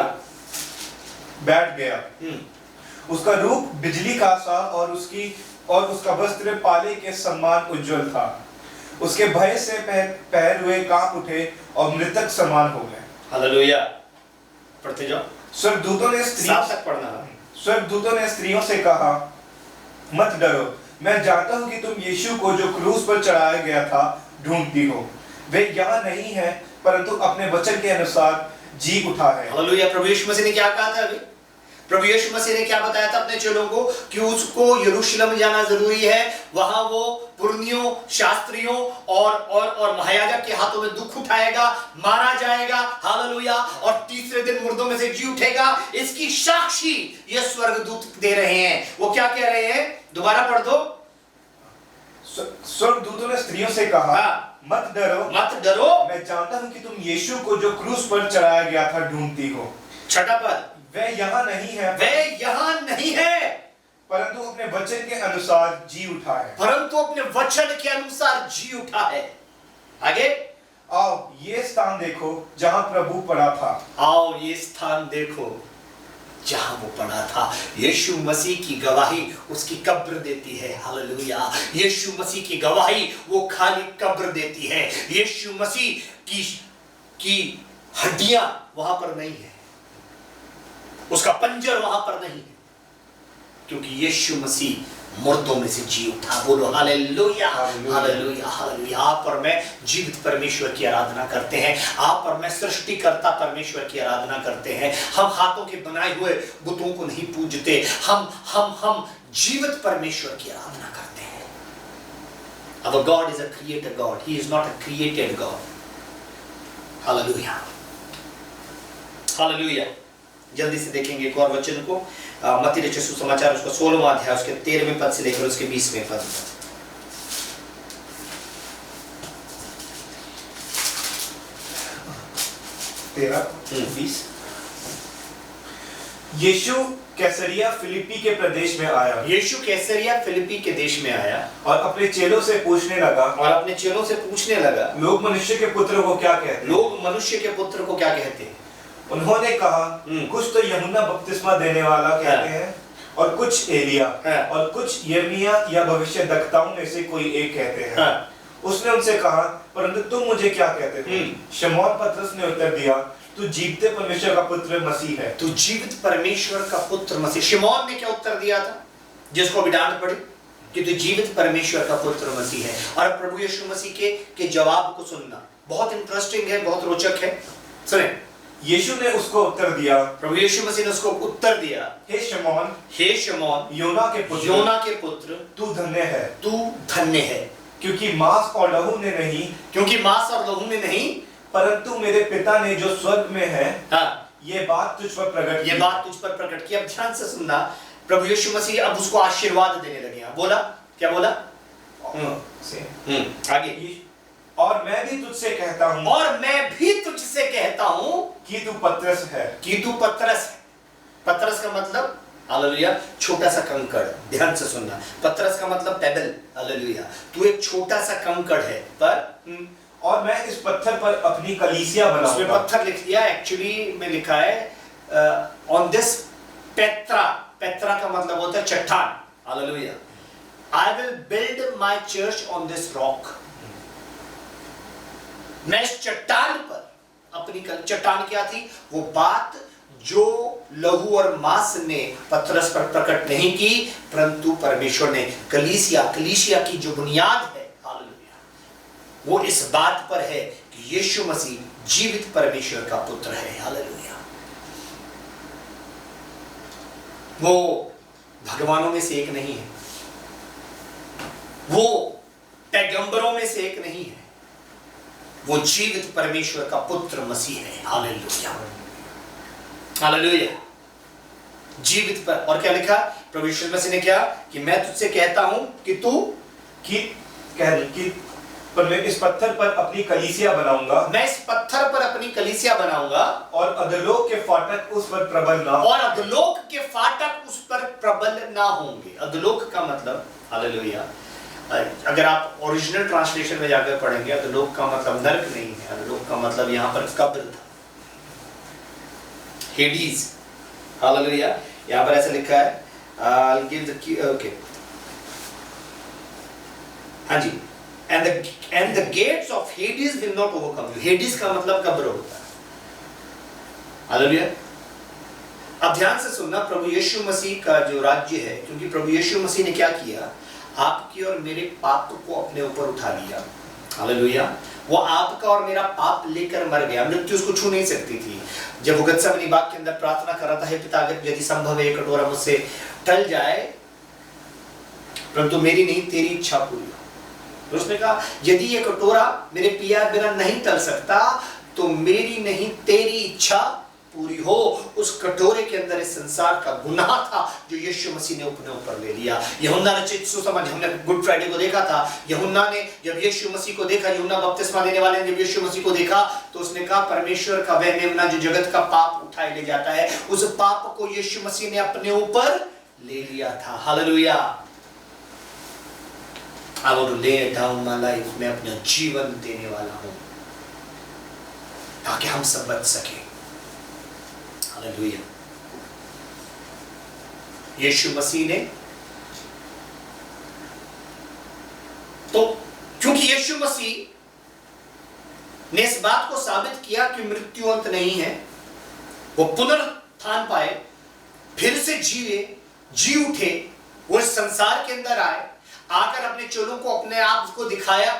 बैठ गया। उसका रूप बिजली का सा और उसका वस्त्र पाले के समान उज्जवल था। उसके भय से पैर हुए कांप उठे और मृतक समान हो गए। हालेलुया। पढ़ते जाओ। स्वर्गदूतों ने स्त्रियों से कहा, मत डरो, मैं जानता हूं कि तुम यीशु को जो क्रूस पर चढ़ाया गया था ढूंढती हो। वे यहाँ नहीं है, परंतु अपने वचन के अनुसार जी उठा है। हालेलुया। प्रभु यीशु मसीह ने क्या कहा था? अभी प्रभु यीशु मसीह ने क्या बताया था अपने चेलों को? कि उसको यरूशलेम जाना जरूरी है, वहां वो पुरनियों, शास्त्रियों और महायाजक के हाथों में दुख उठाएगा, मारा जाएगा। हालेलुया। और तीसरे दिन मुर्दों में से जी उठेगा। इसकी साक्षी ये स्वर्गदूत दे रहे हैं। वो क्या कह रहे हैं? दोबारा पढ़ दो। स्वर्गदूतों ने स्त्रियों से कहा, मत डरो, मैं जानता हूं कि तुम यीशु को जो क्रूस पर चढ़ाया गया था ढूंढती हो। छठा पद, वे यहाँ नहीं है, परंतु अपने वचन के अनुसार जी उठा है। आगे, आओ ये स्थान देखो जहां प्रभु पड़ा था। यीशु मसीह की गवाही उसकी कब्र देती है। हालेलुया। यीशु मसीह की गवाही वो खाली कब्र देती है। यीशु मसीह की हड्डियां वहां पर नहीं है, उसका पंजर वहां पर नहीं है, क्योंकि यीशु मसीह मुर्दों में से जी उठा। बोलो हालेलुया, हालेलुया, हालेलुया। आप और मैं जीवित परमेश्वर की आराधना करते हैं। आप और मैं सृष्टिकर्ता परमेश्वर की आराधना करते हैं। हम हाथों के बनाए हुए बुतों को नहीं पूजते। हम जीवित परमेश्वर की आराधना करते हैं। Our God is a creator God. He is not a created God. Hallelujah, hallelujah. जल्दी से देखेंगे एक और वचन को, मत्ती रचित सुसमाचार उसका 16वां अध्याय उसके 13वें पद से लेकर उसके 20वें पद। यीशु कैसरिया फिलिप्पी के प्रदेश में आया। यीशु कैसरिया फिलिप्पी के देश में आया और अपने चेलों से पूछने लगा, लोग मनुष्य के पुत्र को क्या कहते हैं? उन्होंने कहा, कुछ तो यूहन्ना बपतिस्मा देने वाला कहते हैं, और कुछ एलिया, और कुछ यिर्मयाह या भविष्यद्वक्ताओं में से कोई एक कहते हैं। उसने उनसे कहा, परंतु तुम मुझे क्या कहते हो? शमौन पतरस ने उत्तर दिया, तू जीवते परमेश्वर का पुत्र मसीह है। तू जीवित परमेश्वर का पुत्र मसीह। शिमोन ने क्या उत्तर दिया था जिसको भी डांट पड़ी कि तू जीवित परमेश्वर का पुत्र मसीह है। और प्रभु यीशु मसीह के जवाब को सुनना बहुत इंटरेस्टिंग है, बहुत रोचक है। सुने, यीशु ने उसको उत्तर दिया, प्रभु यीशु मसीह ने उसको उत्तर दिया, हे शमौन, योना के पुत्र, तू धन्य है, तू धन्य है, क्योंकि मांस और लहू ने नहीं, परंतु मेरे पिता ने जो स्वर्ग में है, हाँ, ये बात तुझ पर प्रकट की। अब ध्यान से सुनना, प्रभु यीशु मसीह अब उसको आशीर्वाद देने लगे। बोला, क्या बोला? आगे, और मैं भी तुझसे कहता हूं कि तू पतरस है। पतरस का मतलब हालेलुया छोटा सा कंकड़। ध्यान से सुनना, पतरस का मतलब पेबल। हालेलुया, तू एक छोटा सा कंकड़ है, पर और मैं इस पत्थर पर अपनी कलीसिया बनाऊंगा। उसमें पत्थर लिख दिया, एक्चुअली में लिखा है ऑन दिस पेत्रा। पेत्रा का मतलब होता है चट्टान। Hallelujah, I will build my church on this rock. मैं इस चट्टान पर अपनी चट्टान क्या थी? वो बात जो लहू और मांस ने पतरस पर प्रकट नहीं की, परंतु परमेश्वर ने कलीसिया की जो बुनियाद है, हालेलुया, वो इस बात पर है कि यीशु मसीह जीवित परमेश्वर का पुत्र है। हालेलुया, वो भगवानों में से एक नहीं है, वो पैगंबरों में से एक नहीं है, वो जीवित परमेश्वर का पुत्र मसीह है। हालेलुया, हालेलुया, जीवित पर। और क्या लिखा प्रभु यीशु मसीह ने? क्या कि मैं तुझसे कहता हूं कि तू इस पत्थर पर अपनी कलीसिया बनाऊंगा। मैं इस पत्थर पर अपनी कलीसिया बनाऊंगा, और अधोलोक के फाटक उस पर प्रबल ना होंगे। अधोलोक का मतलब, हालेलुया, अगर आप ओरिजिनल ट्रांसलेशन में जाकर पढ़ेंगे, अधोलोक का मतलब नरक नहीं है, अधोलोक का मतलब यहां पर कब्र था, हेडीज। हालेलुया, यहां पर ऐसा लिखा है, I'll give the key, okay, हाँ जी, and the gates of Hades will not overcome you। Hades का मतलब कब्र होता है। हालेलुया, अब ध्यान से सुनना, प्रभु यीशु मसीह का जो राज्य है, क्योंकि प्रभु यीशु मसीह ने क्या किया? आपकी और मेरे पाप को अपने ऊपर उठा लिया। हालेलुया, वो आपका और मेरा पाप लेकर मर गया। मृत्यु उसको छू नहीं सकती थी। जब वो गत्सेमनी बाग के अंदर प्रार्थना कर रहा था, हे पिता, अगर यदि संभव है ये कटोरा मुझसे टल जाए, परंतु मेरी नहीं तेरी इच्छा पूरी हो। तो उसने कहा, यदि ये कटोरा मेरे पिया बिना नहीं टल सकता, तो मेरी नहीं तेरी इच्छा पूरी हो। उस कटोरे के अंदर इस संसार का गुनाह था जो यीशु मसीह ने अपने ऊपर ले लिया। यूहन्ना रचित सुसमाचार, हमने गुड फ्राइडे को देखा था, यूहन्ना ने जब यीशु मसीह को देखा, यूहन्ना बपतिस्मा देने वाले ने जब यीशु मसीह को देखा, तो उसने कहा, परमेश्वर का वह मेमना जो जगत का पाप उठाए ले जाता है, उस पाप को यीशु मसीह ने अपने ऊपर ले लिया था। Hallelujah, I want to lay down my life, मैं अपना जीवन देने वाला हूं ताकि हम सब बच सके। हालेलुया, यीशु मसीह ने, तो क्योंकि यीशु मसीह ने इस बात को साबित किया कि मृत्यु अंत नहीं है, वो पुनरुत्थान पाए, फिर से जी उठे, वो इस संसार के अंदर आए, आकर अपने चेलों को अपने आप को दिखाया,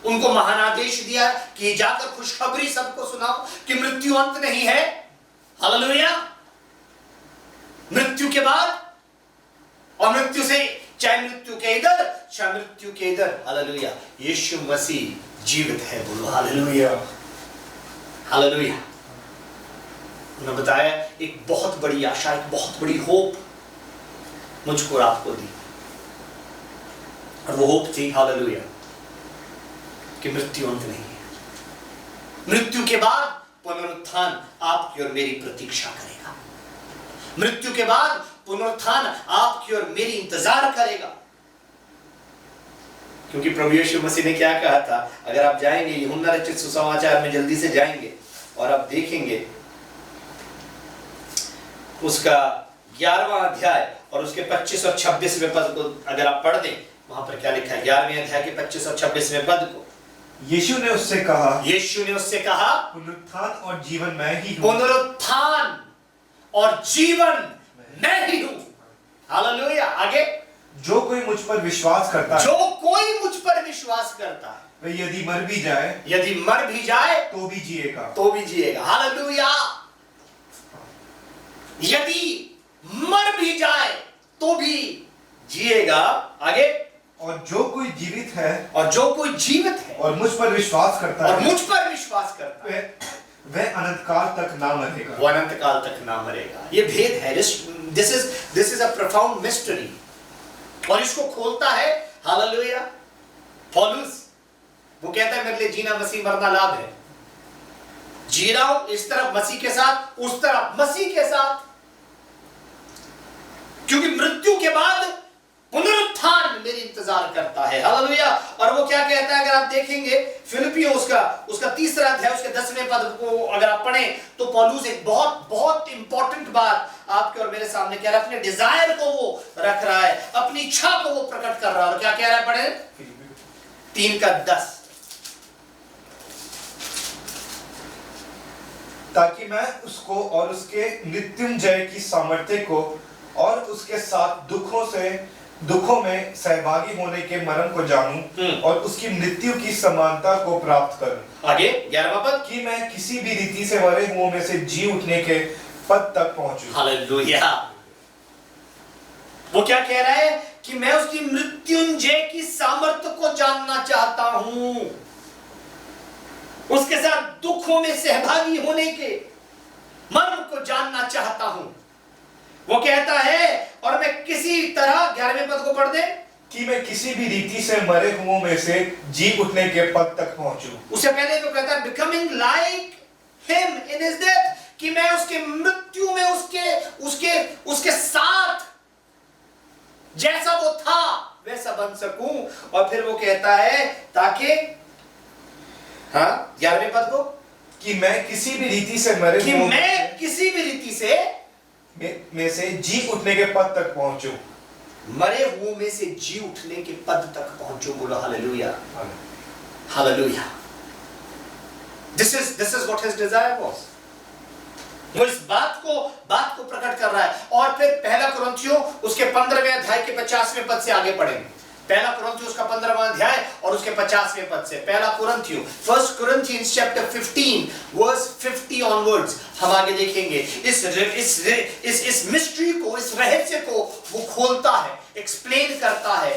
उनको महानादेश दिया कि जाकर खुशखबरी सबको सुनाओ कि मृत्यु अंत नहीं है। हालेलुया, मृत्यु के बाद और मृत्यु से, चाहे मृत्यु के इधर चाहे मृत्यु के इधर, हालेलुया, यीशु मसीह जीवित है। बोलो हालेलुया, हालेलुया। उन्होंने बताया एक बहुत बड़ी आशा, एक बहुत बड़ी होप मुझको और आपको दी, और वो होप थी, हालेलुया, कि मृत्यु अंत नहीं है। मृत्यु के बाद पुनरुत्थान आपकी और मेरी प्रतीक्षा करेगा। मृत्यु के बाद पुनरुत्थान आपकी और मेरी इंतजार करेगा। क्योंकि प्रभु यीशु मसीह ने क्या कहा था? अगर आप जाएंगे यूहन्ना रचित सुसमाचार में, जल्दी से जाएंगे और आप देखेंगे उसका 11वां अध्याय और उसके 25 और 26वें पद को अगर आप पढ़ दें, वहां पर क्या लिखा है? 11वें अध्याय के 25 और 26वें पद को यीशु ने उससे कहा, यीशु ने उससे कहा, पुनरुत्थान और जीवन मैं ही हूँ। पुनरुत्थान और जीवन मैं ही हूँ। हालेलुया। आगे, जो कोई मुझ पर विश्वास करता है, जो कोई मुझ पर विश्वास करता है, वह यदि मर भी जाए, यदि मर भी जाए तो भी जिएगा। तो भी जिएगा। हालेलुया। यदि मर भी जाए तो भी जिएगा। आगे, और जो कोई जीवित है, और जो कोई जीवित है और मुझ पर विश्वास करता और है, मुझ पर विश्वास करता है, वह अनंत काल तक ना मरेगा। वो अनंत काल तक ना मरेगा। ये भेद है। This is a profound mystery, और इसको खोलता है हालेलुया पौलुस। वो कहता है मेरे लिए जीना मसीह, मरना लाभ है। जी रहा हूं इस तरफ मसीह के साथ, उस तरफ मसीह के साथ, क्योंकि मृत्यु के बाद पुनरुत्थान मेरी इंतजार करता है। हालेलुया। और वो क्या कहता है, अगर आप देखेंगे फिलिपियों उसका तीसरा अध्याय उसके 10वें पद को अगर आप पढ़ें, तो पौलुस एक बहुत बहुत इंपॉर्टेंट बात आपके और मेरे सामने कह रहा है। अपने डिजायर को वो रख रहा है, अपनी इच्छा को वो प्रकट कर रहा है। और क्या कह रहा है, पढ़े 3:10, ताकि मैं उसको और उसके मृत्युंजय की सामर्थ्य को और उसके साथ दुखों में सहभागी होने के मरण को जानूं और उसकी मृत्यु की समानता को प्राप्त करूं। आगे 11वां पद, कि मैं किसी भी रीति से मरे हुओं में से जी उठने के पद तक पहुंचूं। हालेलुया। वो क्या कह रहा है कि मैं उसकी मृत्युंजय की सामर्थ्य को जानना चाहता हूं, उसके साथ दुखों में सहभागी होने के मर्म को जानना चाहता हूं। वो कहता है, और मैं किसी तरह 11वें पद को पढ़ दे, कि मैं किसी भी रीति से मरे हुओं में से जी उठने के पद तक पहुंचूं। उससे पहले तो कहता है becoming like him in his death, कि मैं उसके मृत्यु में उसके साथ जैसा वो था वैसा बन सकूं। और फिर वो कहता है ताकि 11वें पद को, कि मैं किसी भी रीति से मरे कि हुओं मैं किसी भी रीति से में से जी उठने के पद तक पहुंचूं। मरे हुओं में से जी उठने के पद तक पहुंचूं। बोलो hallelujah, hallelujah. This is what his Dzire was. वो इस बात को प्रकट कर रहा है। और फिर पहला कुरिन्थियों उसके 15वें अध्याय के 50वें पद से आगे पढ़ेंगे। पहला कुरिन्थियों उसका 15वां अध्याय और उसके 50वें पद से। पहला कुरिन्थियों, 1 Corinthians chapter 15 verse 50 onwards हम आगे देखेंगे। इस मिस्ट्री को, इस रहस्य को वो खोलता है, एक्सप्लेन करता है।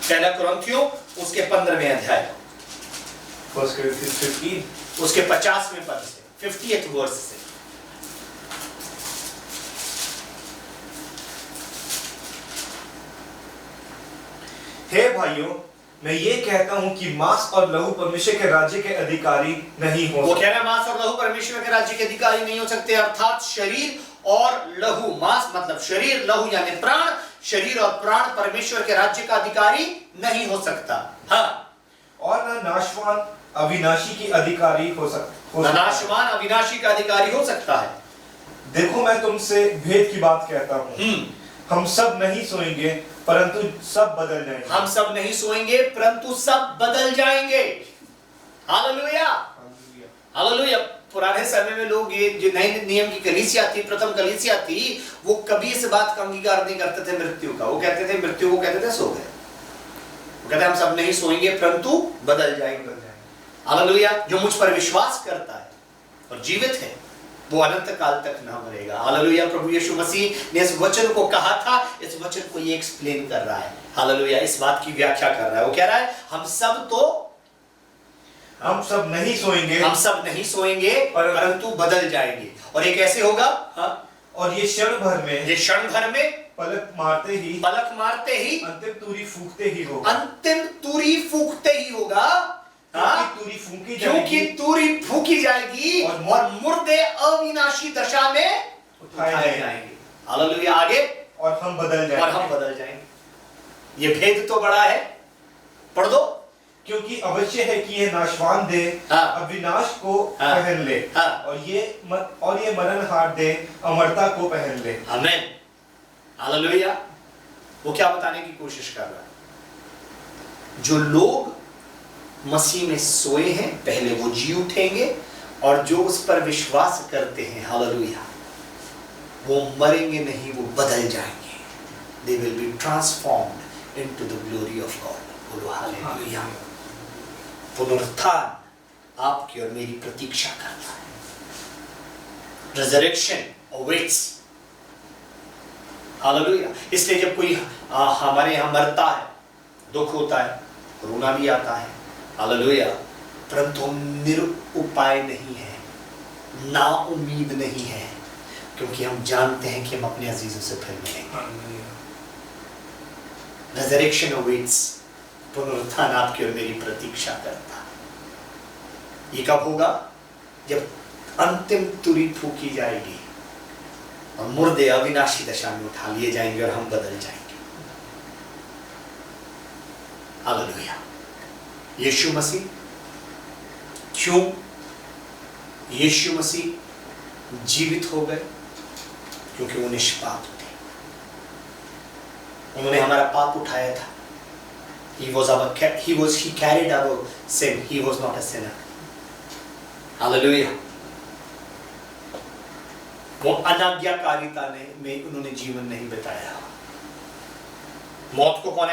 पहला कुरिन्थियों उसके 15वें अध्याय 1 Corinthians 15 उसके 50वें पद से, 50th वर्स से। हे भाइयों, मैं ये कहता हूं कि मांस और लहू परमेश्वर के राज्य के अधिकारी नहीं हो वो सकते। कह रहा है मांस और लहू परमेश्वर के राज्य के अधिकारी नहीं हो सकते, अर्थात शरीर और लहू, मांस मतलब शरीर, लहू यानी प्राण, शरीर और प्राण परमेश्वर के राज्य का अधिकारी नहीं हो सकता। हाँ, और न नाशवान अविनाशी की अधिकारी हो सकता। नाशवान अविनाशी का अधिकारी हो सकता है। देखो मैं तुमसे भेद की बात कहता हूं, हम सब नहीं सोएंगे परंतु सब बदल जाएंगे। हम सब नहीं सोएंगे परंतु सब बदल जाएंगे। Hallelujah, hallelujah. पुराने समय में लोग, ये जो नए नियम की कलीसिया थी, प्रथम कलीसिया थी, वो कभी इस बात का अंगीकार नहीं करते थे मृत्यु का। वो कहते थे, मृत्यु को कहते थे सो गए। वो कहते हम सब नहीं सोएंगे परंतु बदल जाएंगे। हालेलुया। जो मुझ पर विश्वास करता है और जीवित है वो अनंत काल तक ना मरेगा। हालेलुया। प्रभु यीशु मसीह ने इस वचन को कहा था, इस वचन को ये एक्सप्लेन कर रहा है। हालेलुया। इस बात की व्याख्या कर रहा है। वो कह रहा है हम सब नहीं सोएंगे, हम सब नहीं सोएंगे परंतु बदल जाएंगे। और ये कैसे होगा? और ये क्षण भर में पलक मारते ही अंतिम तूरी फूंकते ही होगा। अंतिम तूरी फूंकते ही होगा। क्योंकि तूरी फूंकी जाएगी और मुर्दे अविनाशी दशा में उठाए जाएंगे। हालेलुया। आगे, और हम बदल जाएंगे। ये भेद तो बड़ा है, पढ़ दो। क्योंकि अवश्य है कि ये नाशवान दे अविनाश को पहन ले, और ये मरणहार दे अमरता को पहन ले। आमीन। हालेलुया। वो क्या बताने की कोशिश कर रहा है? जो लोग मसीह में सोए हैं पहले वो जी उठेंगे, और जो उस पर विश्वास करते हैं, हालेलुया, वो मरेंगे नहीं, वो बदल जाएंगे। They will be transformed into the glory of God. बोलो हालेलुया। पुनरुत्थान आपकी और मेरी प्रतीक्षा करता है। Resurrection awaits. हालेलुया। इसलिए जब कोई हमारे यहाँ मरता है, दुख होता है, रोना भी आता है, हालेलुया, परंतु हम निरुपाय नहीं है, ना उम्मीद नहीं है, क्योंकि हम जानते हैं कि हम अपने अजीजों से फिर मिलेंगे। Resurrection awaits. पुनरुत्थान आपकी और मेरी प्रतीक्षा करता है। ये कब होगा? जब अंतिम तुरी फूकी जाएगी और मुर्दे अविनाशी दशा में उठा लिए जाएंगे और हम बदल जाएंगे। हालेलुया। यीशु मसीह, क्यों यीशु मसीह जीवित हो गए? क्योंकि वो निष्पाप थे, उन्होंने हमारा पाप उठाया था। He carried our sin. He was not a sinner. Hallelujah. वो अनाज्ञाकारिता में उन्होंने जीवन नहीं बिताया। मौत को कौन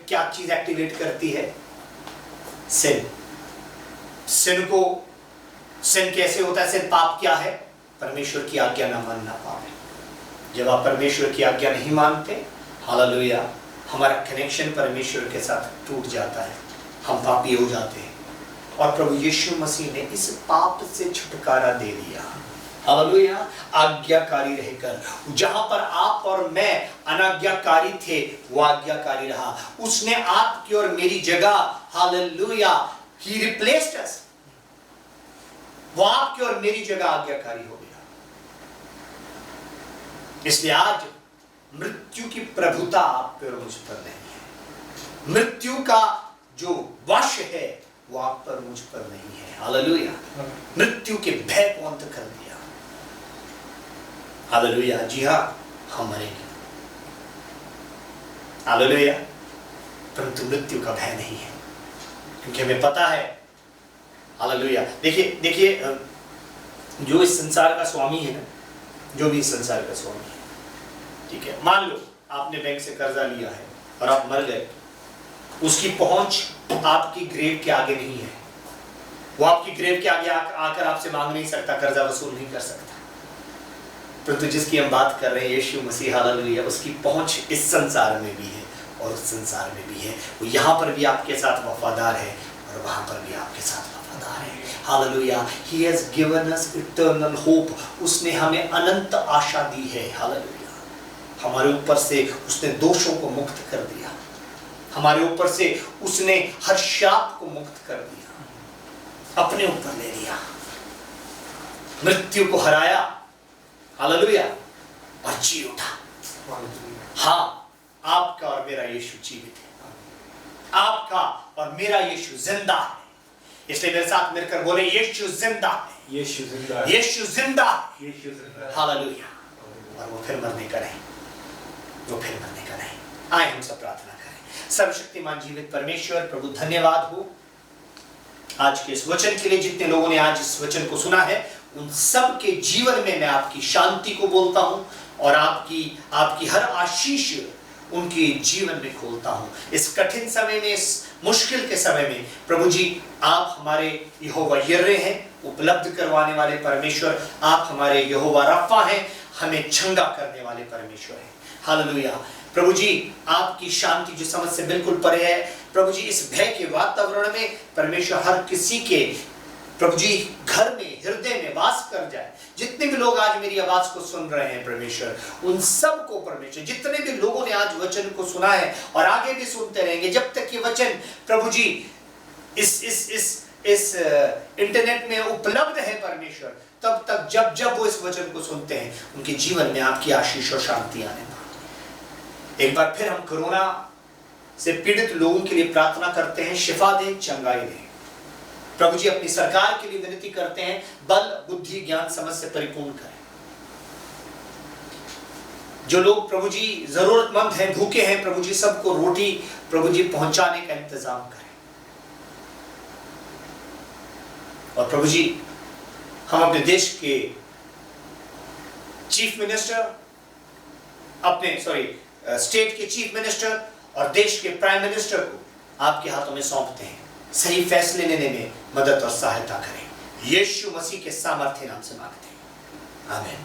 क्या चीज एक्टिवेट करती है? सिन। सिन कैसे होता है? सिन पाप क्या है? परमेश्वर की आज्ञा ना मानना पाप है। जब आप परमेश्वर की आज्ञा नहीं मानते, हालेलुया, हमारा कनेक्शन परमेश्वर के साथ टूट जाता है, हम पापी हो जाते हैं। और प्रभु यीशु मसीह ने इस पाप से छुटकारा दे दिया, हालेलुया, आज्ञाकारी रहकर। जहां पर आप और मैं अनाज्ञाकारी थे, वो आज्ञाकारी रहा। उसने आपकी और मेरी जगह, हालेलुया, ही रिप्लेस्ड अस। वो आपकी और मेरी जगह आज्ञाकारी हो गया। इसलिए आज मृत्यु की प्रभुता आप पर मुझ पर नहीं है। मृत्यु का जो वश है वो आप पर मुझ पर नहीं है। हालेलुया। मृत्यु के भय को अंत कर दिया। हालेलुया। जी हाँ, हम मरेंगे, हालेलुया, परंतु मृत्यु का भय नहीं है, क्योंकि हमें पता है, हालेलुया। देखिए जो इस संसार का स्वामी है ना, जो भी इस संसार का स्वामी है, ठीक है, मान लो आपने बैंक से कर्जा लिया है और आप मर गए, उसकी पहुंच आपकी ग्रेव के आगे नहीं है। वो आपकी ग्रेव के आगे आकर आपसे मांग नहीं सकता, कर्जा वसूल नहीं कर सकता। परंतु जिसकी हम बात कर रहे हैं, यीशु मसीह, हालेलुया, उसकी पहुंच इस संसार में भी है और उस संसार में भी है। वो यहाँ पर भी आपके साथ वफादार है और वहां पर भी आपके साथ वफादार है। Hallelujah. He has given us eternal hope. उसने हमें अनंत आशा दी है। हालेलुया। हमारे ऊपर से उसने दोषों को मुक्त कर दिया, हमारे ऊपर से उसने हर शाप को मुक्त कर दिया, अपने ऊपर ले लिया, मृत्यु को हराया, हालेलुया, और जी उठा। हाँ, आपका और मेरा यीशु जीवित है, आपका और मेरा यीशु जिंदा है। इसलिए मेरे साथ मिलकर बोले, यीशु जिंदा है, यीशु जिंदा है, यीशु जिंदा है, यीशु जिंदा है। हालेलुया। और वो फिर मरने का नहीं, वो फिर मरने का नहीं। आए हम सब प्रार्थना करें। सर्वशक्तिमान जीवित परमेश्वर, प्रभु धन्यवाद हो आज के इस वचन के लिए। जितने लोगों ने आज इस वचन को सुना है, उन सब के जीवन में मैं आपकी शांति को बोलता हूं और आपकी हर आशीष उनके जीवन में खोलता हूं। इस कठिन समय में, इस मुश्किल के समय में, प्रभु जी, आप हमारे यहोवा यिर्रे हैं, उपलब्ध करवाने वाले परमेश्वर। आप हमारे यहोवा रफ़ा हैं, हमें चंगा करने वाले परमेश्वर हैं। हालेलुया। प्रभु जी, आपकी शांति जो समझ से बिल्कुल परे है, प्रभु जी, इस भय के वातावरण में परमेश्वर हर किसी के, प्रभु जी, घर में, हृदय में वास कर जाए। जितने भी लोग आज मेरी आवाज को सुन रहे हैं परमेश्वर, उन सब को परमेश्वर, जितने भी लोगों ने आज वचन को सुना है और आगे भी सुनते रहेंगे, जब तक ये वचन प्रभु जी इस इंटरनेट में उपलब्ध है परमेश्वर, तब तक जब वो इस वचन को सुनते हैं, उनके जीवन में आपकी आशीष और शांति आने पाए। एक बार फिर हम कोरोना से पीड़ित लोगों के लिए प्रार्थना करते हैं, शिफा दें, चंगाई दें। प्रभु जी, अपनी सरकार के लिए विनती करते हैं, बल, बुद्धि, ज्ञान, समझ से परिपूर्ण करें। जो लोग प्रभु जी जरूरतमंद हैं, भूखे हैं, प्रभु जी सबको रोटी प्रभु जी पहुंचाने का इंतजाम करें। और प्रभु जी हम अपने देश के चीफ मिनिस्टर, स्टेट के चीफ मिनिस्टर और देश के प्राइम मिनिस्टर को आपके हाथों में सौंपते हैं। सही फैसले लेने में मदद और सहायता करें। यीशु मसीह के सामर्थ्य नाम से मांगते हैं, आमीन।